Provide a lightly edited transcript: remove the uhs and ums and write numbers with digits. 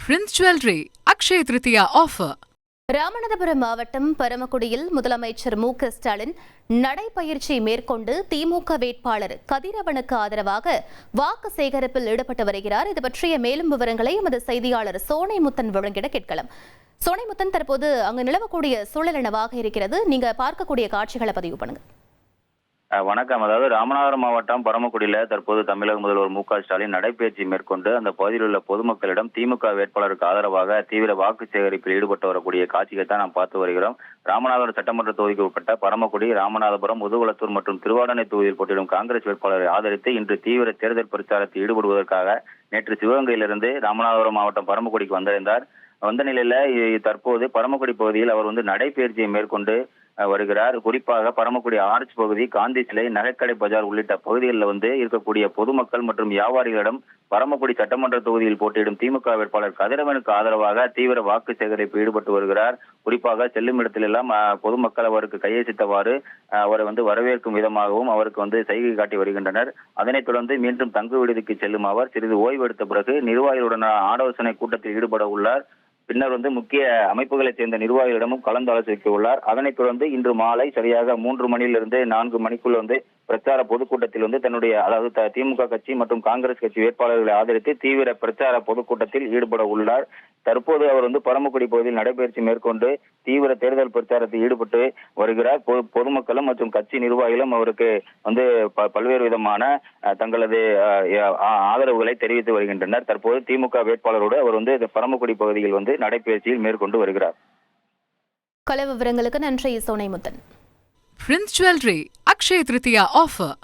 Prince Jewelry Akshaya Tritiya offer. Ramanathapuram மாவட்டம் பரமக்குடியில் முதலமைச்சர் மு.க.ஸ்டாலின் நடைபயிற்சி மேற்கொண்டு திமுக வேட்பாளர் கதிரவனுக்கு ஆதரவாக வாக்கு சேகரிப்பில் ஈடுபட்டு வருகிறார். இது பற்றிய மேலும் விவரங்களை எமது செய்தியாளர் சோனைமுத்தன் வழங்கிட கேட்கலாம். சோனைமுத்தன், தற்போது அங்கு நிலவக்கூடிய சூழல் என்னவாக இருக்கிறது? நீங்க பார்க்கக்கூடிய காட்சிகளை பதிவு பண்ணுங்க. வணக்கம். அதாவது ராமநாதபுரம் மாவட்டம் பரமக்குடியில தற்போது தமிழக முதல்வர் மு.க.ஸ்டாலின் நடைபயிற்சி மேற்கொண்டு அந்த பகுதியில் உள்ள பொதுமக்களிடம் திமுக வேட்பாளருக்கு ஆதரவாக தீவிர வாக்கு சேகரிப்பில் ஈடுபட்டு வரக்கூடிய காட்சிகளை தான் நாம் பார்த்து வருகிறோம். ராமநாதபுரம் சட்டமன்ற தொகுதிக்கு உட்பட்ட பரமக்குடி, ராமநாதபுரம், முதுகுளத்தூர் மற்றும் திருவாடனை தொகுதியில் போட்டியிடும் காங்கிரஸ் வேட்பாளரை ஆதரித்து இன்று தீவிர தேர்தல் பிரச்சாரத்தில் ஈடுபடுவதற்காக நேற்று சிவகங்கையிலிருந்து ராமநாதபுரம் மாவட்டம் பரமக்குடிக்கு வந்தடைந்தார். வந்த நிலையில தற்போது பரமக்குடி பகுதியில் அவர் நடைபயிற்சியை மேற்கொண்டு வருகிறார். குறிப்பாக பரமக்குடி ஆர்ச் பகுதி, காந்தி சிலை, நகைக்கடை பஜார் உள்ளிட்ட பகுதிகளில் இருக்கக்கூடிய பொதுமக்கள் மற்றும் வியாபாரிகளிடம் பரமக்குடி சட்டமன்ற தொகுதியில் போட்டியிடும் திமுக வேட்பாளர் கதிரவனுக்கு ஆதரவாக தீவிர வாக்கு சேகரிப்பு ஈடுபட்டு வருகிறார். குறிப்பாக செல்லும் இடத்திலெல்லாம் பொதுமக்கள் அவருக்கு கையெழுத்தவாறு அவரை வரவேற்கும் விதமாகவும் அவருக்கு சைகை காட்டி வருகின்றனர். அதனைத் தொடர்ந்து மீண்டும் தங்கு விடுதிக்கு செல்லும் அவர் சிறிது ஓய்வு எடுத்த பிறகு நிர்வாகிகளுடன் ஆலோசனை கூட்டத்தில் ஈடுபட உள்ளார். பின்னர் முக்கிய அமைப்புகளைச் சேர்ந்த நிர்வாகிகளிடமும் கலந்து ஆலோசிக்க உள்ளார். அதனைத் தொடர்ந்து இன்று மாலை சரியாக 3 மணியிலிருந்து 4 மணிக்குள் பிரச்சார பொதுக்கூட்டத்தில் தன்னுடைய அதாவது திமுக கட்சி மற்றும் காங்கிரஸ் கட்சி வேட்பாளர்களை ஆதரித்து தீவிர பிரச்சார பொதுக்கூட்டத்தில் ஈடுபட உள்ளார். தற்போது அவர் பரமக்குடி பகுதியில் நடைபயிற்சி மேற்கொண்டு தீவிர தேர்தல் பிரச்சாரத்தில் ஈடுபட்டு வருகிறார். பொதுமக்களும் மற்றும் கட்சி நிர்வாகிகளும் அவருக்கு பல்வேறு விதமான தங்களது ஆதரவுகளை தெரிவித்து வருகின்றனர். தற்போது திமுக வேட்பாளரோடு அவர் பரமக்குடி பகுதியில் நடைபயிற்சியில் மேற்கொண்டு வருகிறார். கல விவரங்களுக்கு நன்றி Sonaimuthan. Prince Jewelry Akshaya Tritiya offer.